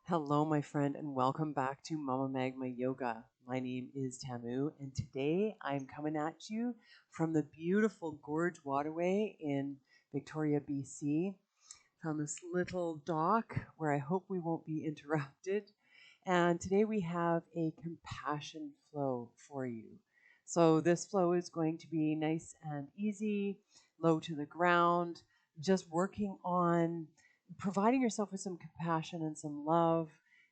Hello, my friend, and welcome back to Mumma Magma Yoga. My name is Tamu, and today I'm coming at you from the beautiful Gorge Waterway in Victoria, BC. Found this little dock where I hope we won't be interrupted. And today we have a compassion flow for you. So, this flow is going to be nice and easy, low to the ground, just working on providing yourself with some compassion and some love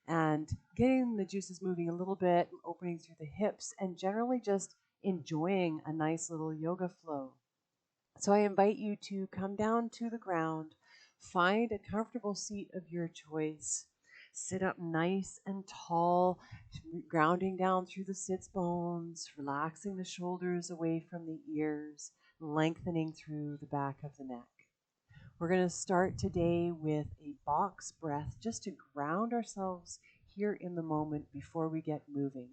and getting the juices moving a little bit, opening through the hips, and generally just enjoying a nice little yoga flow. So I invite you to come down to the ground, find a comfortable seat of your choice, sit up nice and tall, grounding down through the sits bones, relaxing the shoulders away from the ears, lengthening through the back of the neck. We're going to start today with a box breath just to ground ourselves here in the moment before we get moving.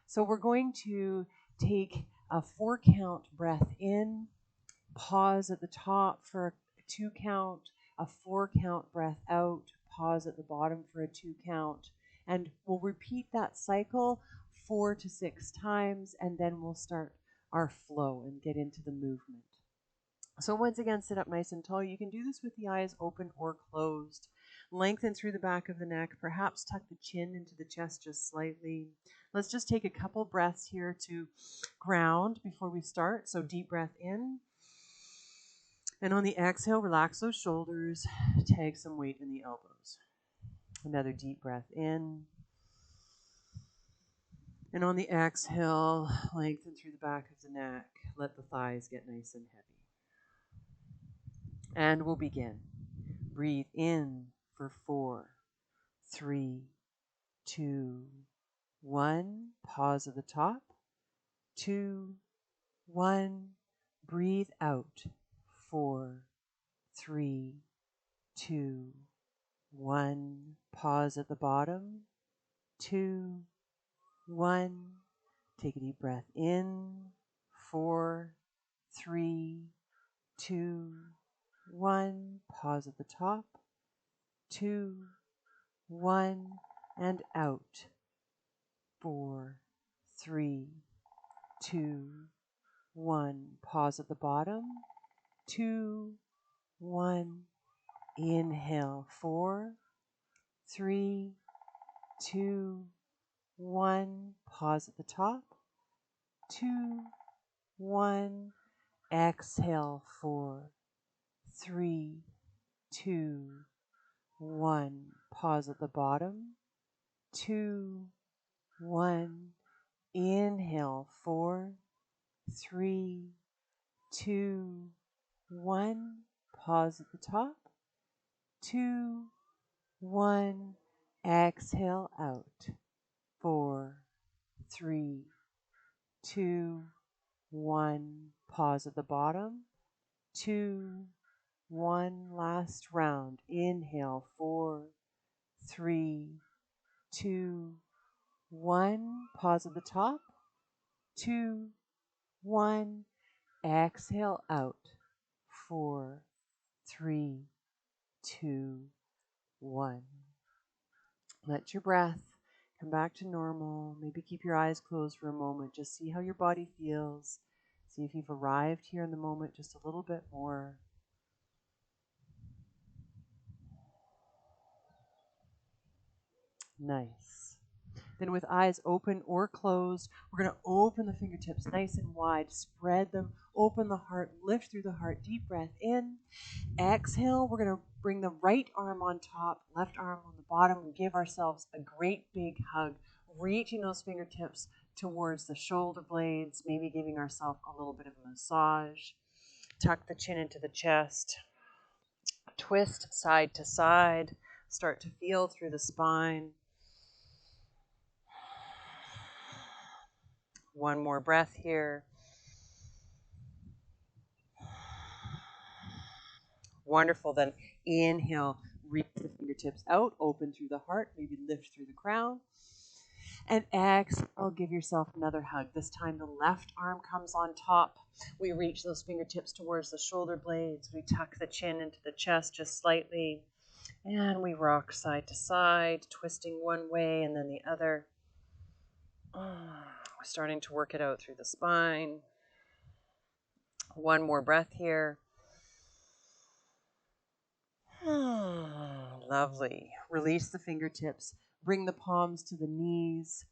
So we're going to take a 4-count breath in, pause at the top for a 2-count, a 4-count breath out, pause at the bottom for a 2-count, and we'll repeat that cycle 4 to 6 times, and then we'll start our flow and get into the movement. So once again, sit up nice and tall. You can do this with the eyes open or closed. Lengthen through the back of the neck. Perhaps tuck the chin into the chest just slightly. Let's just take a couple breaths here to ground before we start. So deep breath in. And on the exhale, relax those shoulders. Tag some weight in the elbows. Another deep breath in. And on the exhale, lengthen through the back of the neck. Let the thighs get nice and heavy. And we'll begin. Breathe in for 4, 3, 2, 1. Pause at the top. 2, 1. Breathe out. 4, 3, 2, 1. Pause at the bottom. 2, 1. Take a deep breath in. 4, 3, 2, 1. Pause at the top. 2, 1. And out. 4, 3, 2, 1. Pause at the bottom. 2, 1. Inhale. 4, 3, 2, 1. Pause at the top. 2, 1. Exhale. 4, 3, 2, 1. Pause at the bottom. 2, 1. Inhale. 4, 3, 2, 1. Pause at the top. 2, 1. Exhale out. 4, 3, 2, 1. Pause at the bottom. 2, 1. Last round. Inhale. 4, 3, 2, 1. Pause at the top. 2, 1. Exhale out. 4, 3, 2, 1. Let your breath come back to normal. Maybe keep your eyes closed for a moment. Just see how your body feels. See if you've arrived here in the moment just a little bit more. Nice. Then with eyes open or closed, we're going to open the fingertips nice and wide, spread them, open the heart, lift through the heart, deep breath in. Exhale, we're going to bring the right arm on top, left arm on the bottom, and give ourselves a great big hug, reaching those fingertips towards the shoulder blades, maybe giving ourselves a little bit of a massage. Tuck the chin into the chest, twist side to side, start to feel through the spine. One more breath here. Wonderful. Then inhale, reach the fingertips out, open through the heart, maybe lift through the crown. And exhale, give yourself another hug. This time the left arm comes on top. We reach those fingertips towards the shoulder blades. We tuck the chin into the chest just slightly. And we rock side to side, twisting one way and then the other. We're starting to work it out through the spine. One more breath here. Lovely. Release the fingertips. Bring the palms to the knees.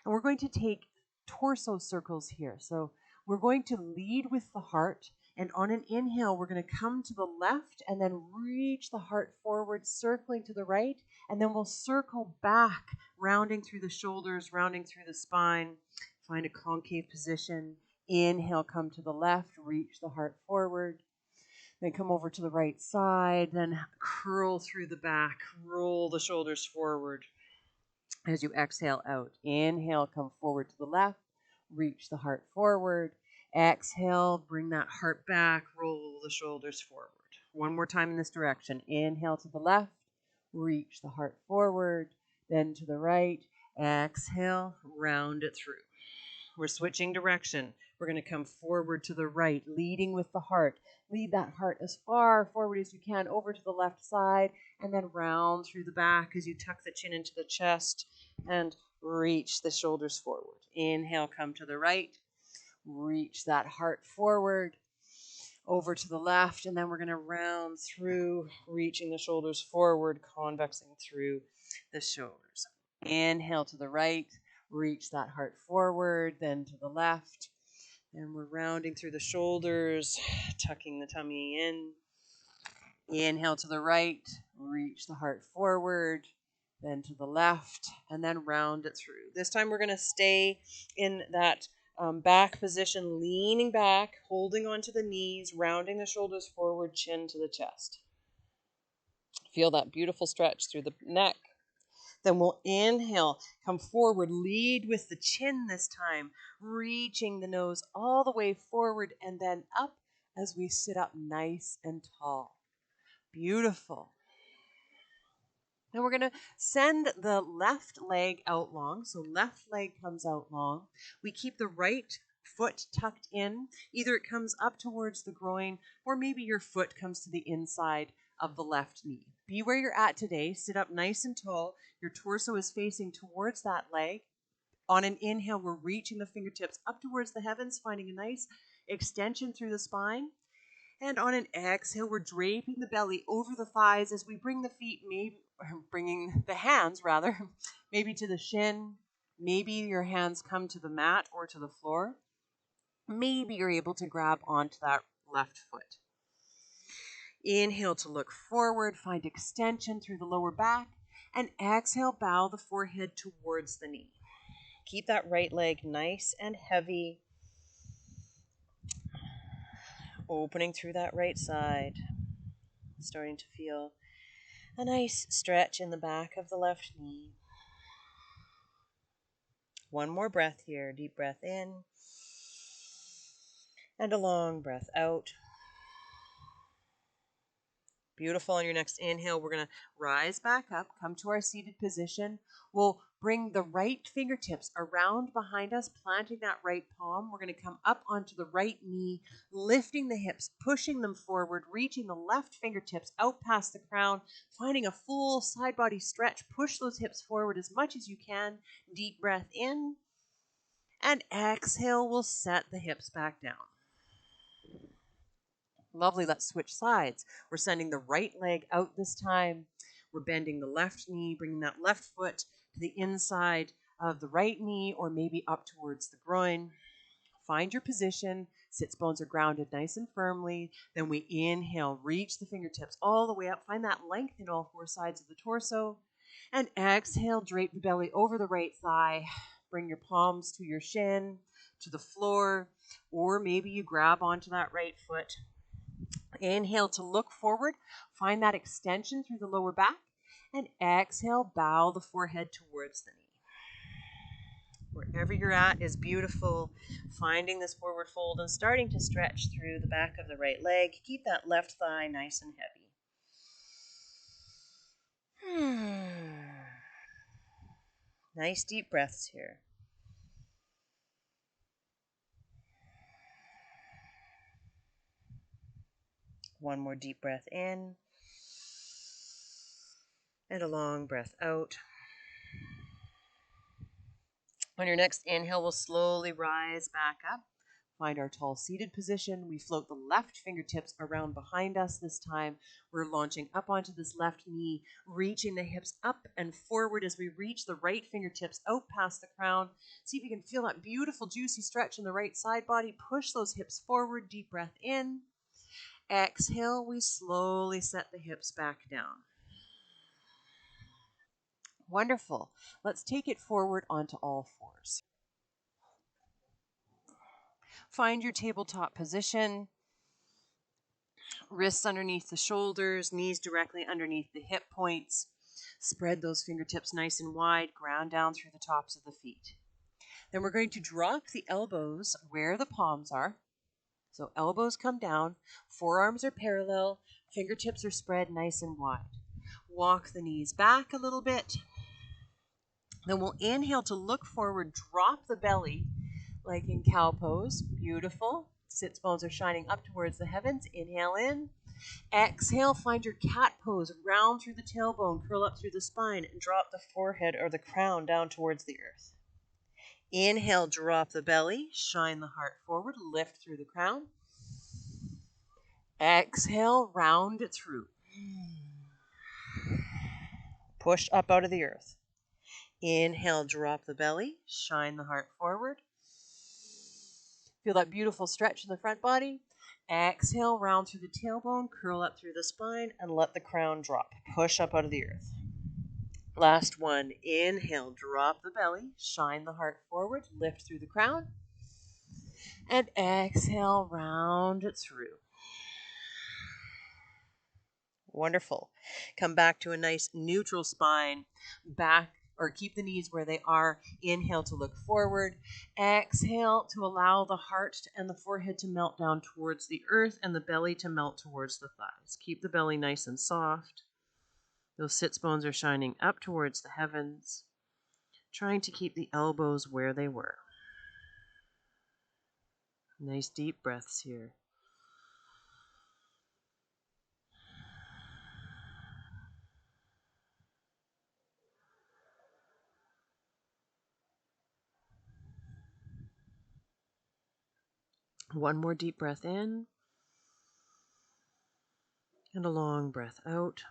And we're going to take torso circles here. So we're going to lead with the heart. And on an inhale, we're going to come to the left and then reach the heart forward, circling to the right. And then we'll circle back, rounding through the shoulders, rounding through the spine. Find a concave position. Inhale, come to the left, reach the heart forward. Then come over to the right side, then curl through the back, roll the shoulders forward as you exhale out. Inhale, come forward to the left, reach the heart forward. Exhale, bring that heart back, roll the shoulders forward. One more time in this direction. Inhale to the left, reach the heart forward, then to the right. Exhale, round it through. We're switching direction. We're going to come forward to the right, leading with the heart. Lead that heart as far forward as you can over to the left side, and then round through the back as you tuck the chin into the chest and reach the shoulders forward. Inhale, come to the right. Reach that heart forward, over to the left, and then we're going to round through, reaching the shoulders forward, convexing through the shoulders. Inhale to the right. Reach that heart forward, then to the left. And we're rounding through the shoulders, tucking the tummy in. Inhale to the right, reach the heart forward, then to the left, and then round it through. This time we're going to stay in that back position, leaning back, holding onto the knees, rounding the shoulders forward, chin to the chest. Feel that beautiful stretch through the neck. Then we'll inhale, come forward, lead with the chin this time, reaching the nose all the way forward and then up as we sit up nice and tall. Beautiful. Now we're going to send the left leg out long. So left leg comes out long. We keep the right foot tucked in. Either it comes up towards the groin or maybe your foot comes to the inside of the left knee. Be where you're at today. Sit up nice and tall. Your torso is facing towards that leg. On an inhale, we're reaching the fingertips up towards the heavens, finding a nice extension through the spine. And on an exhale, we're draping the belly over the thighs as we bring the feet, bringing the hands rather, maybe to the shin. Maybe your hands come to the mat or to the floor. Maybe you're able to grab onto that left foot. Inhale to look forward, find extension through the lower back, and exhale, bow the forehead towards the knee. Keep that right leg nice and heavy, opening through that right side, starting to feel a nice stretch in the back of the left knee. One more breath here, deep breath in, and a long breath out. Beautiful. On your next inhale, we're going to rise back up, come to our seated position. We'll bring the right fingertips around behind us, planting that right palm. We're going to come up onto the right knee, lifting the hips, pushing them forward, reaching the left fingertips out past the crown, finding a full side body stretch. Push those hips forward as much as you can. Deep breath in, and exhale, we'll set the hips back down. Lovely, let's switch sides. We're sending the right leg out this time. We're bending the left knee, bringing that left foot to the inside of the right knee or maybe up towards the groin. Find your position. Sits bones are grounded nice and firmly. Then we inhale, reach the fingertips all the way up. Find that length in all four sides of the torso. And exhale, drape the belly over the right thigh. Bring your palms to your shin, to the floor, or maybe you grab onto that right foot. Inhale to look forward, find that extension through the lower back, and exhale, bow the forehead towards the knee. Wherever you're at is beautiful. Finding this forward fold and starting to stretch through the back of the right leg. Keep that left thigh nice and heavy. Nice deep breaths here. One more deep breath in. And a long breath out. On your next inhale, we'll slowly rise back up. Find our tall seated position. We float the left fingertips around behind us this time. We're launching up onto this left knee, reaching the hips up and forward as we reach the right fingertips out past the crown. See if you can feel that beautiful, juicy stretch in the right side body. Push those hips forward. Deep breath in. Exhale, we slowly set the hips back down. Wonderful. Let's take it forward onto all fours. Find your tabletop position. Wrists underneath the shoulders, knees directly underneath the hip points. Spread those fingertips nice and wide, ground down through the tops of the feet. Then we're going to drop the elbows where the palms are. So elbows come down, forearms are parallel, fingertips are spread nice and wide. Walk the knees back a little bit. Then we'll inhale to look forward, drop the belly like in cow pose. Beautiful. Sits bones are shining up towards the heavens. Inhale in. Exhale, find your cat pose. Round through the tailbone, curl up through the spine, and drop the forehead or the crown down towards the earth. Inhale, drop the belly, shine the heart forward, lift through the crown. Exhale, round it through. Push up out of the earth. Inhale, drop the belly, shine the heart forward. Feel that beautiful stretch in the front body. Exhale, round through the tailbone, curl up through the spine, and let the crown drop. Push up out of the earth. Last one. Inhale, drop the belly, shine the heart forward, lift through the crown. And exhale, round it through. Wonderful. Come back to a nice neutral spine. Back or keep the knees where they are. Inhale to look forward. Exhale to allow the heart and the forehead to melt down towards the earth and the belly to melt towards the thighs. Keep the belly nice and soft. Those sits bones are shining up towards the heavens. Trying to keep the elbows where they were. Nice deep breaths here. One more deep breath in. And a long breath out.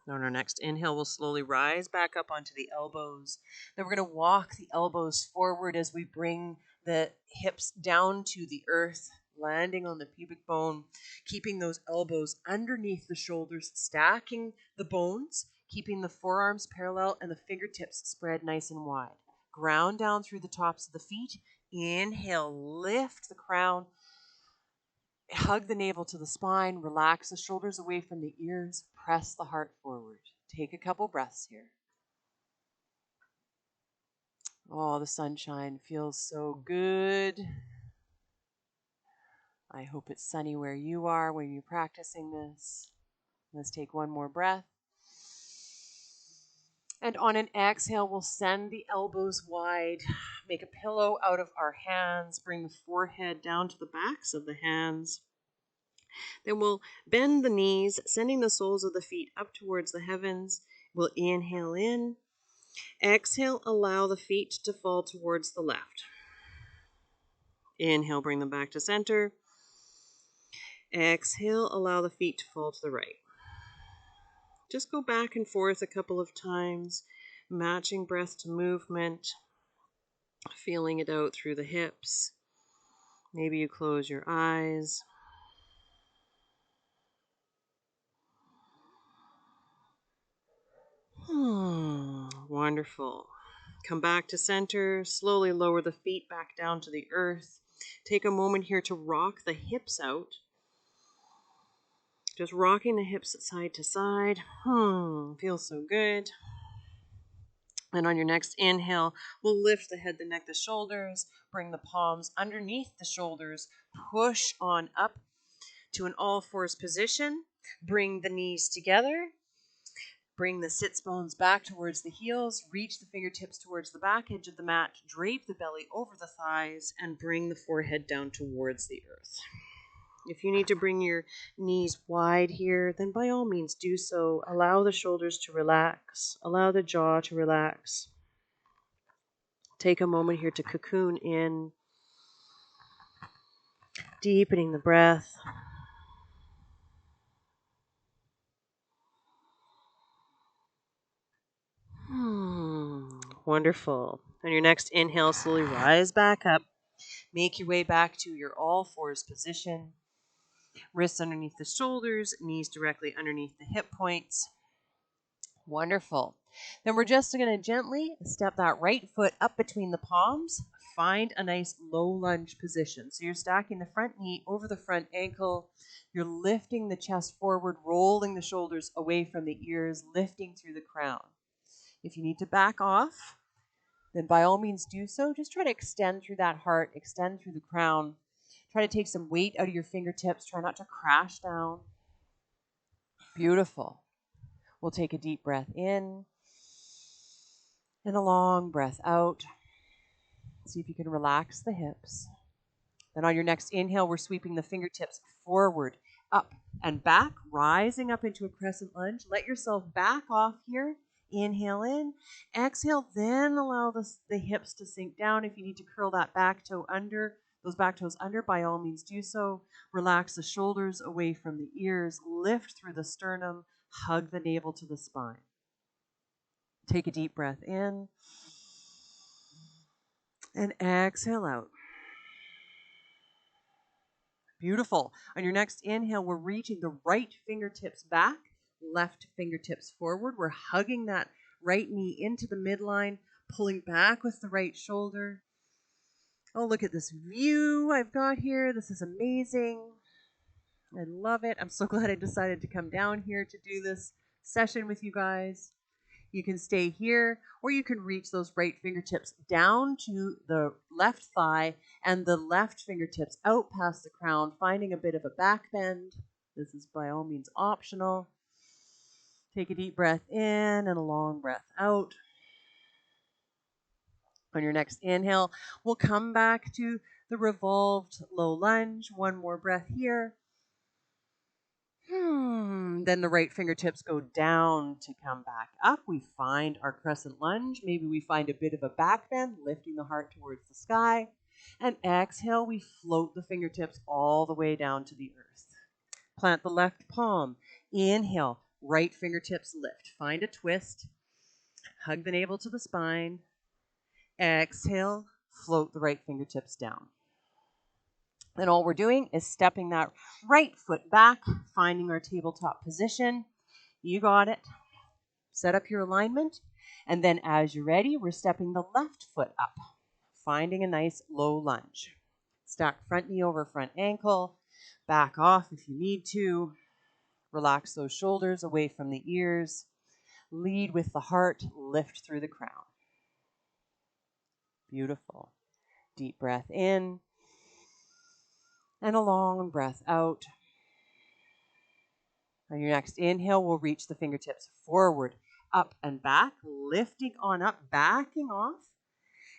On our next inhale, we'll slowly rise back up onto the elbows. Then we're going to walk the elbows forward as we bring the hips down to the earth, landing on the pubic bone, keeping those elbows underneath the shoulders, stacking the bones, keeping the forearms parallel and the fingertips spread nice and wide. Ground down through the tops of the feet. Inhale, lift the crown. Hug the navel to the spine, relax the shoulders away from the ears, press the heart forward. Take a couple breaths here. Oh, the sunshine feels so good. I hope it's sunny where you are when you're practicing this. Let's take one more breath. And on an exhale, we'll send the elbows wide. Make a pillow out of our hands. Bring the forehead down to the backs of the hands. Then we'll bend the knees, sending the soles of the feet up towards the heavens. We'll inhale in. Exhale, allow the feet to fall towards the left. Inhale, bring them back to center. Exhale, allow the feet to fall to the right. Just go back and forth a couple of times, matching breath to movement, feeling it out through the hips. Maybe you close your eyes. Wonderful. Come back to center. Slowly lower the feet back down to the earth. Take a moment here to rock the hips out. Just rocking the hips side to side. Feels so good. And on your next inhale, we'll lift the head, the neck, the shoulders. Bring the palms underneath the shoulders. Push on up to an all fours position. Bring the knees together. Bring the sits bones back towards the heels. Reach the fingertips towards the back edge of the mat. Drape the belly over the thighs and bring the forehead down towards the earth. If you need to bring your knees wide here, then by all means do so. Allow the shoulders to relax. Allow the jaw to relax. Take a moment here to cocoon in, deepening the breath. Wonderful. On your next inhale, slowly rise back up. Make your way back to your all fours position. Wrists underneath the shoulders, knees directly underneath the hip points. Wonderful. Then we're just going to gently step that right foot up between the palms. Find a nice low lunge position. So you're stacking the front knee over the front ankle. You're lifting the chest forward, rolling the shoulders away from the ears, lifting through the crown. If you need to back off, then by all means do so. Just try to extend through that heart, extend through the crown. Try to take some weight out of your fingertips. Try not to crash down. Beautiful. We'll take a deep breath in and a long breath out. See if you can relax the hips. Then on your next inhale, we're sweeping the fingertips forward, up, and back, rising up into a crescent lunge. Let yourself back off here. Inhale in. Exhale, then allow the hips to sink down. If you need to curl that back toe under, those back toes under, by all means do so. Relax the shoulders away from the ears. Lift through the sternum. Hug the navel to the spine. Take a deep breath in. And exhale out. Beautiful. On your next inhale, we're reaching the right fingertips back, left fingertips forward. We're hugging that right knee into the midline, pulling back with the right shoulder. Oh, look at this view I've got here. This is amazing. I love it. I'm so glad I decided to come down here to do this session with you guys. You can stay here, or you can reach those right fingertips down to the left thigh and the left fingertips out past the crown, finding a bit of a back bend. This is by all means optional. Take a deep breath in and a long breath out. On your next inhale, we'll come back to the revolved low lunge. One more breath here. Then the right fingertips go down to come back up. We find our crescent lunge. Maybe we find a bit of a back bend, lifting the heart towards the sky. And exhale, we float the fingertips all the way down to the earth. Plant the left palm. Inhale, right fingertips lift. Find a twist. Hug the navel to the spine. Exhale, float the right fingertips down. Then all we're doing is stepping that right foot back, finding our tabletop position. You got it. Set up your alignment. And then as you're ready, we're stepping the left foot up, finding a nice low lunge. Stack front knee over front ankle. Back off if you need to. Relax those shoulders away from the ears. Lead with the heart. Lift through the crown. Beautiful. Deep breath in. And a long breath out. On your next inhale, we'll reach the fingertips forward, up and back, lifting on up, backing off.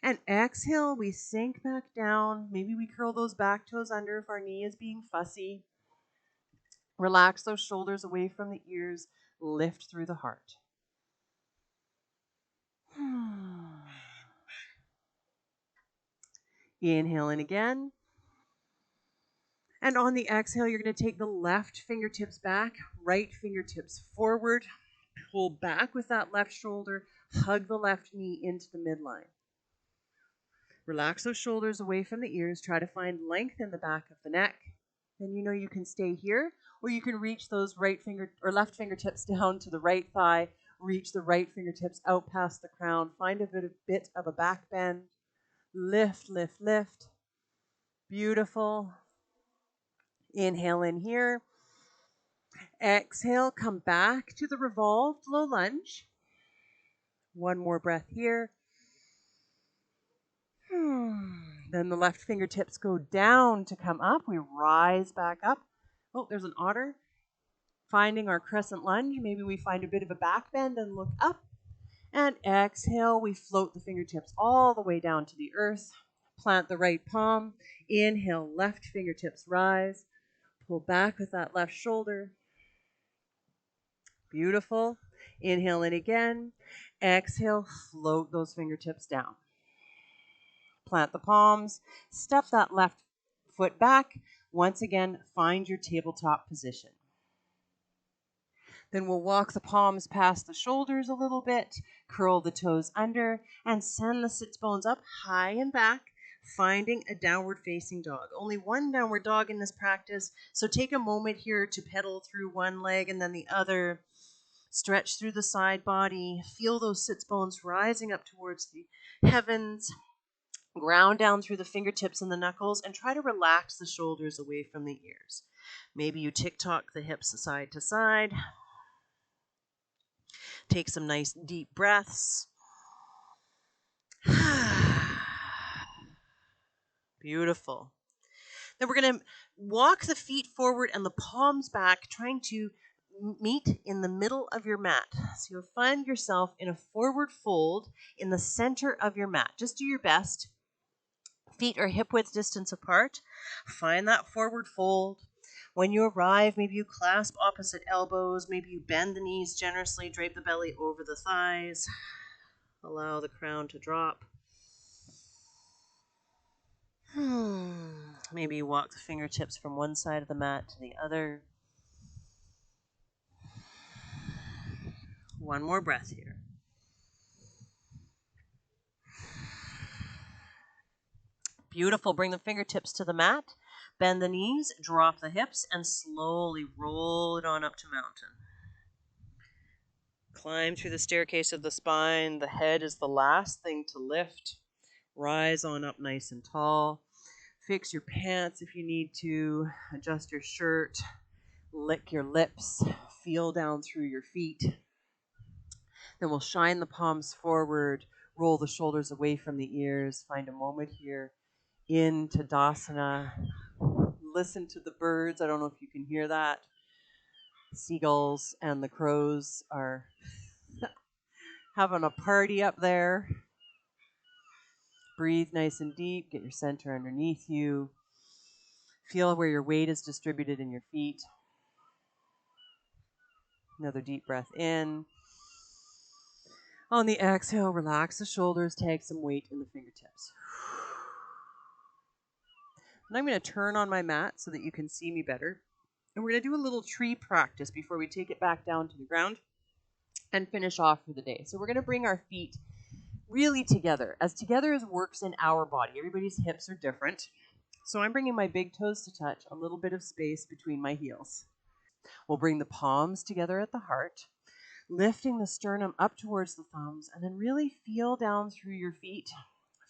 And exhale, we sink back down. Maybe we curl those back toes under if our knee is being fussy. Relax those shoulders away from the ears. Lift through the heart. Inhale in again. And on the exhale, you're going to take the left fingertips back, right fingertips forward. Pull back with that left shoulder. Hug the left knee into the midline. Relax those shoulders away from the ears. Try to find length in the back of the neck. Then you know you can stay here, or you can reach those right finger or left fingertips down to the right thigh. Reach the right fingertips out past the crown. Find a bit of a back bend. Lift, lift, lift. Beautiful. Inhale in here. Exhale, come back to the revolved low lunge. One more breath here. Then the left fingertips go down to come up. We rise back up. Oh, there's an otter. Finding our crescent lunge. Maybe we find a bit of a back bend and look up. And exhale, we float the fingertips all the way down to the earth. Plant the right palm. Inhale, left fingertips rise. Pull back with that left shoulder. Beautiful. Inhale in again. Exhale, float those fingertips down. Plant the palms. Step that left foot back. Once again, find your tabletop position. Then we'll walk the palms past the shoulders a little bit, curl the toes under, and send the sits bones up high and back, finding a downward facing dog. Only one downward dog in this practice, so take a moment here to pedal through one leg and then the other. Stretch through the side body, feel those sits bones rising up towards the heavens. Ground down through the fingertips and the knuckles, and try to relax the shoulders away from the ears. Maybe you tick-tock the hips side to side. Take some nice deep breaths. Beautiful. Then we're going to walk the feet forward and the palms back, trying to meet in the middle of your mat. So you'll find yourself in a forward fold in the center of your mat. Just do your best. Feet are hip width distance apart. Find that forward fold. When you arrive, maybe you clasp opposite elbows. Maybe you bend the knees generously, drape the belly over the thighs. Allow the crown to drop. Maybe you walk the fingertips from one side of the mat to the other. One more breath here. Beautiful. Bring the fingertips to the mat. Bend the knees, drop the hips, and slowly roll it on up to mountain. Climb through the staircase of the spine. The head is the last thing to lift. Rise on up nice and tall. Fix your pants if you need to. Adjust your shirt. Lick your lips. Feel down through your feet. Then we'll shine the palms forward. Roll the shoulders away from the ears. Find a moment here in Tadasana. Listen to the birds. I don't know if you can hear that. Seagulls and the crows are having a party up there. Breathe nice and deep. Get your center underneath you. Feel where your weight is distributed in your feet. Another deep breath in. On the exhale, relax the shoulders. Tag some weight in the fingertips. And I'm going to turn on my mat so that you can see me better. And we're going to do a little tree practice before we take it back down to the ground and finish off for the day. So we're going to bring our feet really together as works in our body. Everybody's hips are different. So I'm bringing my big toes to touch, a little bit of space between my heels. We'll bring the palms together at the heart, lifting the sternum up towards the thumbs, and then really feel down through your feet,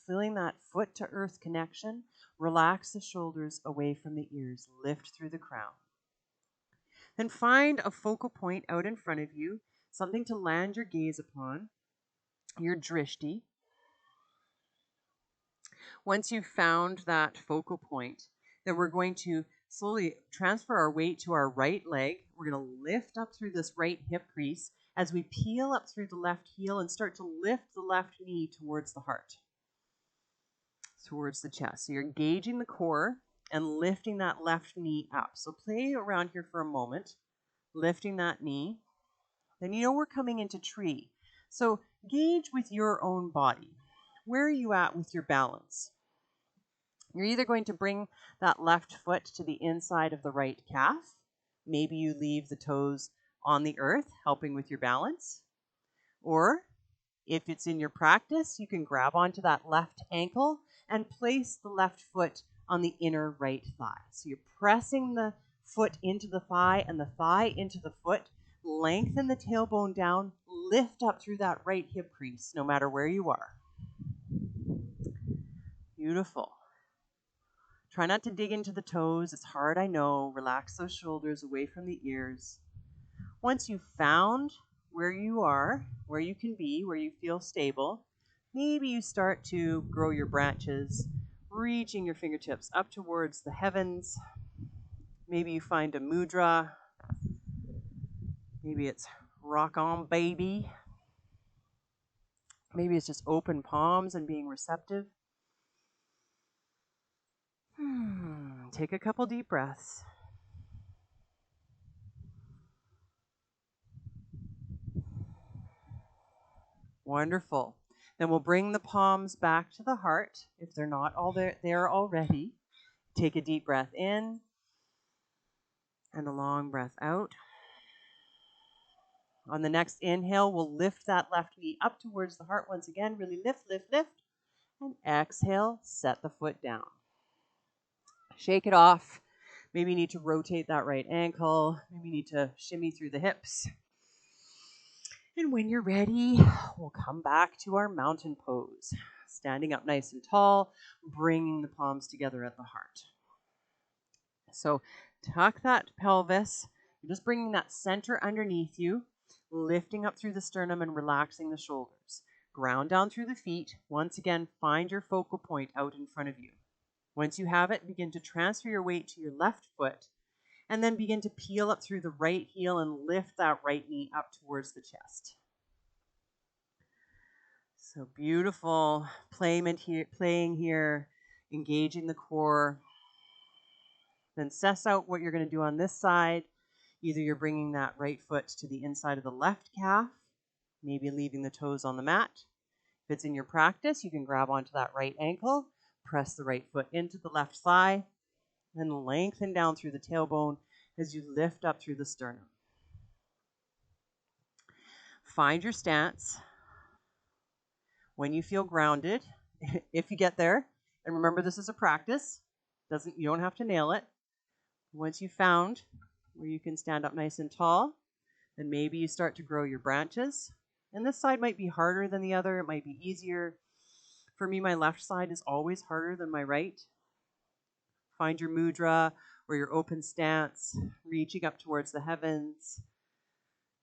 feeling that foot to earth connection. Relax the shoulders away from the ears. Lift through the crown. Then find a focal point out in front of you, something to land your gaze upon, your drishti. Once you've found that focal point, then we're going to slowly transfer our weight to our right leg. We're going to lift up through this right hip crease as we peel up through the left heel and start to lift the left knee towards the heart, towards the chest. So you're engaging the core and lifting that left knee up. So play around here for a moment, lifting that knee. Then we're coming into tree. So gauge with your own body. Where are you at with your balance? You're either going to bring that left foot to the inside of the right calf. Maybe you leave the toes on the earth, helping with your balance. Or if it's in your practice, you can grab onto that left ankle and place the left foot on the inner right thigh. So you're pressing the foot into the thigh and the thigh into the foot. Lengthen the tailbone down. Lift up through that right hip crease, no matter where you are. Beautiful. Try not to dig into the toes. It's hard, I know. Relax those shoulders away from the ears. Once you've found where you are, where you can be, where you feel stable, maybe you start to grow your branches, reaching your fingertips up towards the heavens. Maybe you find a mudra. Maybe it's rock on, baby. Maybe it's just open palms and being receptive. Take a couple deep breaths. Wonderful. Then we'll bring the palms back to the heart if they're not all there already. Take a deep breath in and a long breath out. On the next inhale, we'll lift that left knee up towards the heart once again. Really lift, lift, lift. And exhale, set the foot down. Shake it off. Maybe you need to rotate that right ankle. Maybe you need to shimmy through the hips. And when you're ready, we'll come back to our mountain pose. Standing up nice and tall, bringing the palms together at the heart. So tuck that pelvis. You're just bringing that center underneath you, lifting up through the sternum and relaxing the shoulders. Ground down through the feet. Once again, find your focal point out in front of you. Once you have it, begin to transfer your weight to your left foot, and then begin to peel up through the right heel and lift that right knee up towards the chest. So beautiful playing here, engaging the core. Then suss out what you're going to do on this side. Either you're bringing that right foot to the inside of the left calf, maybe leaving the toes on the mat. If it's in your practice, you can grab onto that right ankle, press the right foot into the left thigh, and lengthen down through the tailbone as you lift up through the sternum. Find your stance. When you feel grounded, if you get there, and remember this is a practice, you don't have to nail it. Once you've found where you can stand up nice and tall, then maybe you start to grow your branches. And this side might be harder than the other. It might be easier. For me, my left side is always harder than my right. Find your mudra or your open stance, reaching up towards the heavens,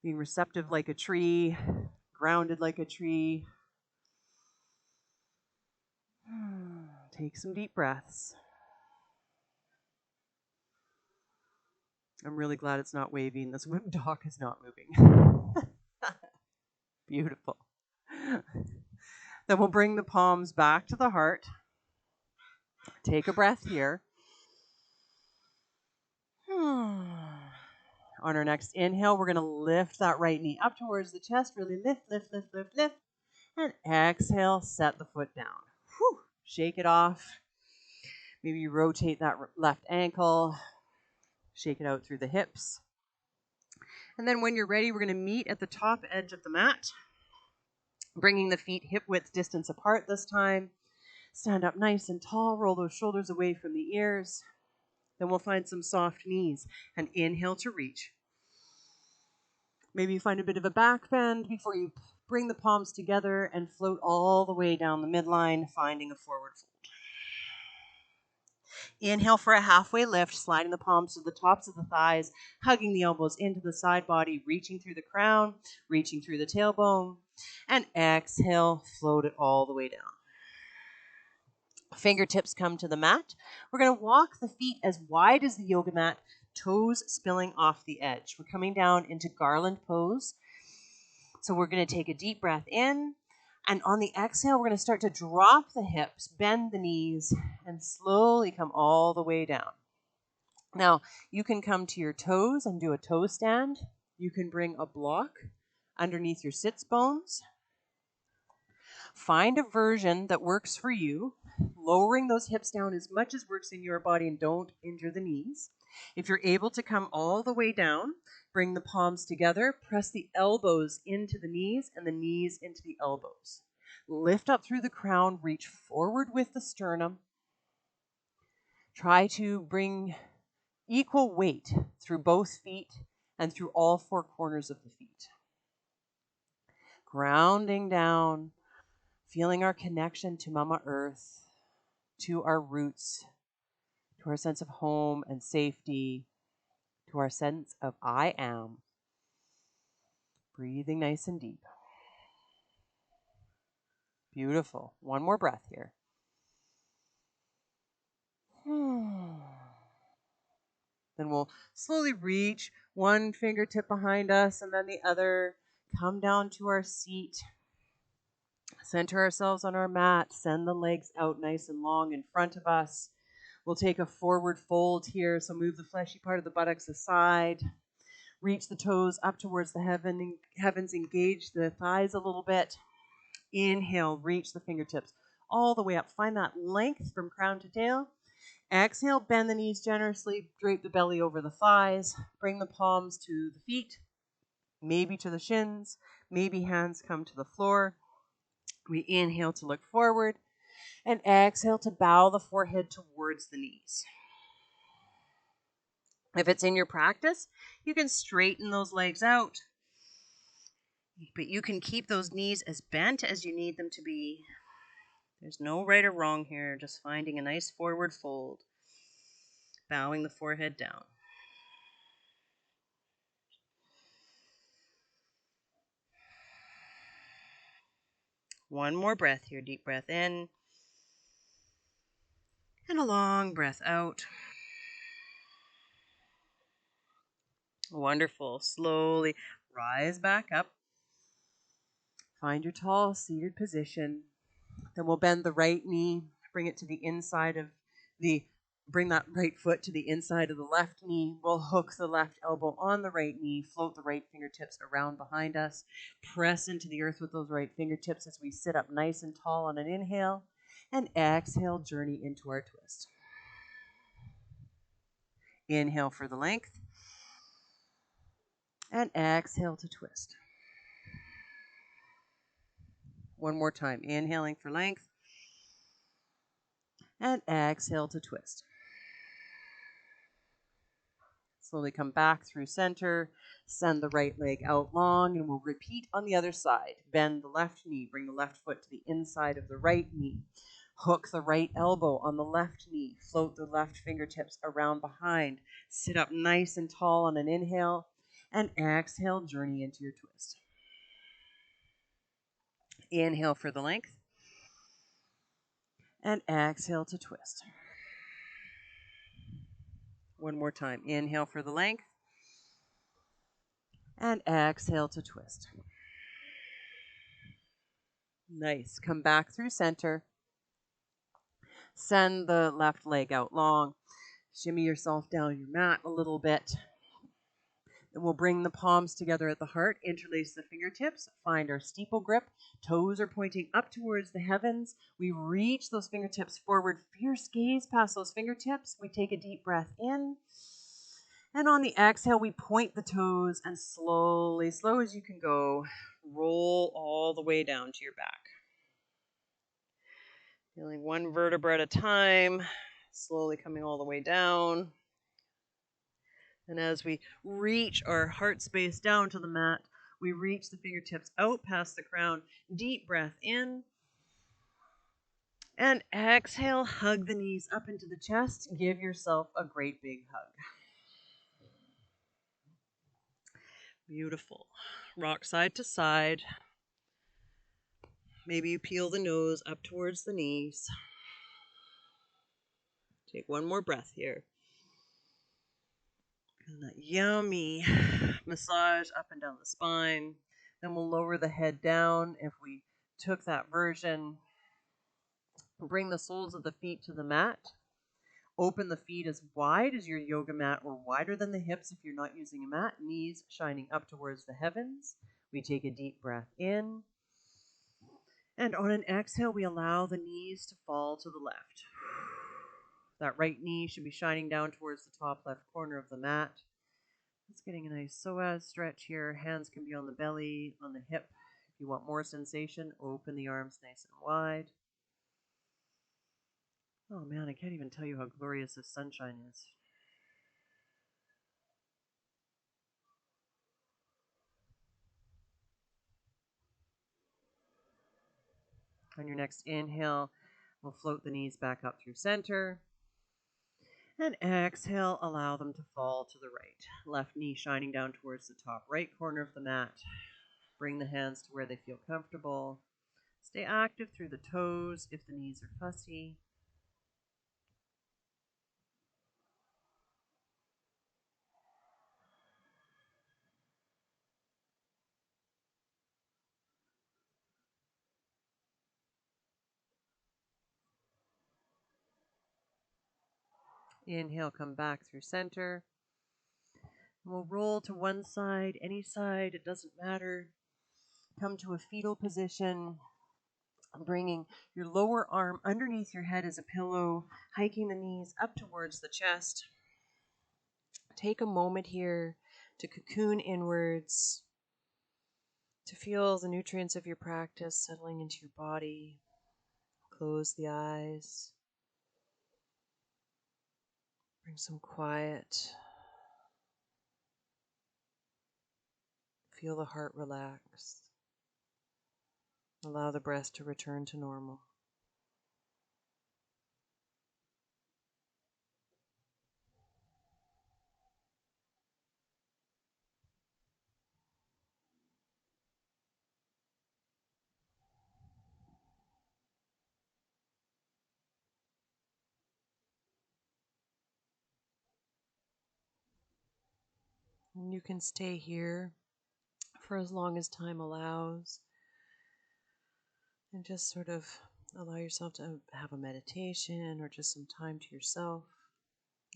being receptive like a tree, grounded like a tree. Take some deep breaths. I'm really glad it's not waving. This wimp dock is not moving. Beautiful. Then we'll bring the palms back to the heart. Take a breath here. On our next inhale, we're going to lift that right knee up towards the chest. Really lift, lift, lift, lift, lift. And exhale, set the foot down. Whew. Shake it off. Maybe you rotate that left ankle. Shake it out through the hips. And then when you're ready, we're going to meet at the top edge of the mat, bringing the feet hip width distance apart this time. Stand up nice and tall. Roll those shoulders away from the ears. Then we'll find some soft knees and inhale to reach. Maybe you find a bit of a back bend before you bring the palms together and float all the way down the midline, finding a forward fold. Inhale for a halfway lift, sliding the palms to the tops of the thighs, hugging the elbows into the side body, reaching through the crown, reaching through the tailbone, and exhale, float it all the way down. Fingertips come to the mat. We're going to walk the feet as wide as the yoga mat, toes spilling off the edge. We're coming down into garland pose. So we're going to take a deep breath in. And on the exhale, we're going to start to drop the hips, bend the knees, and slowly come all the way down. Now, you can come to your toes and do a toe stand. You can bring a block underneath your sits bones. Find a version that works for you, lowering those hips down as much as works in your body and don't injure the knees. If you're able to come all the way down, bring the palms together, press the elbows into the knees and the knees into the elbows. Lift up through the crown, reach forward with the sternum. Try to bring equal weight through both feet and through all four corners of the feet. Grounding down, feeling our connection to Mama Earth, to our roots, to our sense of home and safety, to our sense of I am. Breathing nice and deep. Beautiful. One more breath here. Then we'll slowly reach one fingertip behind us and then the other. Come down to our seat. Center ourselves on our mat. Send the legs out nice and long in front of us. We'll take a forward fold here. So move the fleshy part of the buttocks aside. Reach the toes up towards the heavens. Engage the thighs a little bit. Inhale, reach the fingertips all the way up. Find that length from crown to tail. Exhale, bend the knees generously, drape the belly over the thighs, bring the palms to the feet, maybe to the shins, maybe hands come to the floor. We inhale to look forward and exhale to bow the forehead towards the knees. If it's in your practice, you can straighten those legs out, but you can keep those knees as bent as you need them to be. There's no right or wrong here, just finding a nice forward fold, bowing the forehead down. One more breath here, deep breath in, and a long breath out. Wonderful. Slowly rise back up. Find your tall seated position. Then we'll bend the right knee, bring it to the inside of bring that right foot to the inside of the left knee. We'll hook the left elbow on the right knee, float the right fingertips around behind us, press into the earth with those right fingertips as we sit up nice and tall on an inhale, and exhale, journey into our twist. Inhale for the length, and exhale to twist. One more time, inhaling for length, and exhale to twist. Slowly come back through center, send the right leg out long, and we'll repeat on the other side. Bend the left knee, bring the left foot to the inside of the right knee. Hook the right elbow on the left knee, float the left fingertips around behind. Sit up nice and tall on an inhale, and exhale, journey into your twist. Inhale for the length, and exhale to twist. One more time. Inhale for the length, and exhale to twist. Nice. Come back through center. Send the left leg out long. Shimmy yourself down your mat a little bit. Then we'll bring the palms together at the heart, interlace the fingertips, find our steeple grip. Toes are pointing up towards the heavens. We reach those fingertips forward, fierce gaze past those fingertips. We take a deep breath in. And on the exhale, we point the toes and slowly, slow as you can go, roll all the way down to your back. Feeling one vertebra at a time, slowly coming all the way down. And as we reach our heart space down to the mat, we reach the fingertips out past the crown. Deep breath in. And exhale, hug the knees up into the chest. Give yourself a great big hug. Beautiful. Rock side to side. Maybe you peel the nose up towards the knees. Take one more breath here. And that yummy massage up and down the spine. Then we'll lower the head down. If we took that version, bring the soles of the feet to the mat. Open the feet as wide as your yoga mat or wider than the hips if you're not using a mat. Knees shining up towards the heavens. We take a deep breath in. And on an exhale, we allow the knees to fall to the left. That right knee should be shining down towards the top left corner of the mat. It's getting a nice psoas stretch here. Hands can be on the belly, on the hip. If you want more sensation, open the arms nice and wide. Oh man, I can't even tell you how glorious this sunshine is. On your next inhale, we'll float the knees back up through center. And exhale, allow them to fall to the right. Left knee shining down towards the top right corner of the mat. Bring the hands to where they feel comfortable. Stay active through the toes if the knees are fussy. Inhale, come back through center. We'll roll to one side, any side, it doesn't matter. Come to a fetal position. Bringing your lower arm underneath your head as a pillow, hiking the knees up towards the chest. Take a moment here to cocoon inwards, to feel the nutrients of your practice settling into your body. Close the eyes. Bring some quiet. Feel the heart relax. Allow the breath to return to normal. And you can stay here for as long as time allows and just sort of allow yourself to have a meditation or just some time to yourself,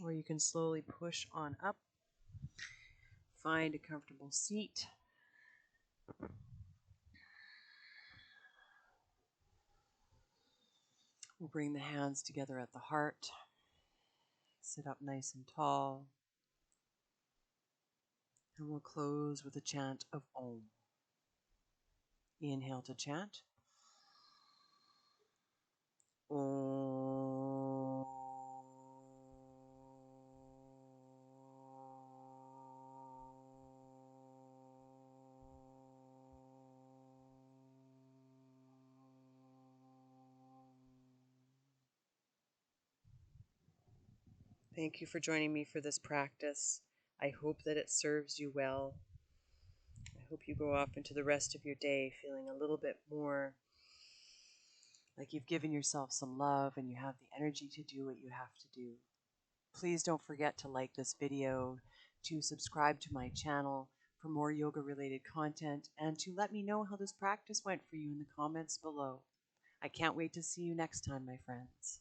or you can slowly push on up. Find a comfortable seat. We'll bring the hands together at the heart. Sit up nice and tall. And we'll close with a chant of Om. Inhale to chant. Om. Thank you for joining me for this practice. I hope that it serves you well. I hope you go off into the rest of your day feeling a little bit more like you've given yourself some love and you have the energy to do what you have to do. Please don't forget to like this video, to subscribe to my channel for more yoga related content, and to let me know how this practice went for you in the comments below. I can't wait to see you next time, my friends.